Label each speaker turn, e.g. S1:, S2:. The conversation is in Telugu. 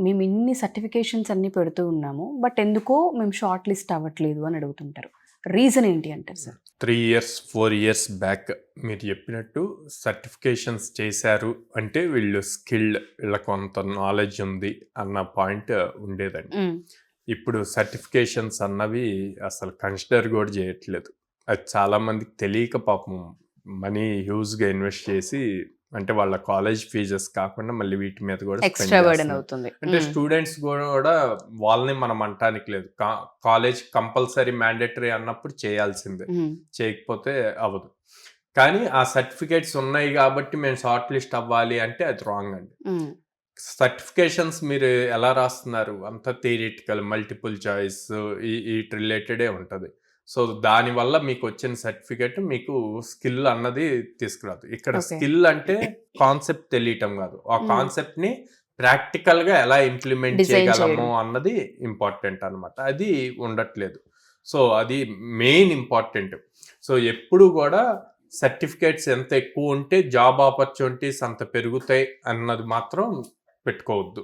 S1: మేము ఇన్ని సర్టిఫికేషన్స్ అన్ని పెడుతూ ఉన్నాము, బట్ ఎందుకో మేము షార్ట్ లిస్ట్ అవ్వట్లేదు అని అడుగుతుంటారు. రీజన్ ఏంటి అంటారు సార్?
S2: 3 ఇయర్స్ 4 ఇయర్స్ బ్యాక్ మీరు చెప్పినట్టు సర్టిఫికేషన్స్ చేశారు అంటే వీళ్ళు స్కిల్డ్, వీళ్ళకి కొంత నాలెడ్జ్ ఉంది అన్న పాయింట్ ఉండేదండి. ఇప్పుడు సర్టిఫికేషన్స్ అన్నవి అసలు కన్సిడర్ కూడా చేయట్లేదు. అది చాలామందికి తెలియక పాపం మనీ హ్యూజ్గా ఇన్వెస్ట్ చేసి, అంటే వాళ్ళ కాలేజ్ ఫీజెస్ కాకుండా మళ్ళీ వీటి మీద కూడా
S1: ఎక్స్ట్రా బర్డెన్ అవుతుంది.
S2: అంటే స్టూడెంట్స్ కూడా వాళ్ళని మనం అంటానికి లేదు. కాలేజ్ కంపల్సరీ మ్యాండేటరీ అన్నప్పుడు చేయాల్సిందే, చేయకపోతే అవ్వదు. కానీ ఆ సర్టిఫికేట్స్ ఉన్నాయి కాబట్టి మేము షార్ట్ లిస్ట్ అవ్వాలి అంటే అది రాంగ్ అండి. సర్టిఫికేషన్స్ మీరు ఎలా రాస్తున్నారు, అంత థియరిటికల్, మల్టిపుల్ చాయిస్ ఈ రిలేటెడే ఉంటుంది. సో దానివల్ల మీకు వచ్చిన సర్టిఫికేట్ మీకు స్కిల్ అన్నది తీసుకురాదు. ఇక్కడ స్కిల్ అంటే కాన్సెప్ట్ తెలియటం కాదు, ఆ కాన్సెప్ట్ ని ప్రాక్టికల్ గా ఎలా ఇంప్లిమెంట్ చేయగలము అన్నది ఇంపార్టెంట్ అన్నమాట. అది ఉండట్లేదు. సో అది మెయిన్ ఇంపార్టెంట్. సో ఎప్పుడు కూడా సర్టిఫికేట్స్ ఎంత ఎక్కువ ఉంటే జాబ్ ఆపర్చునిటీస్ అంత పెరుగుతాయి అన్నది మాత్రం పెట్టుకోవద్దు.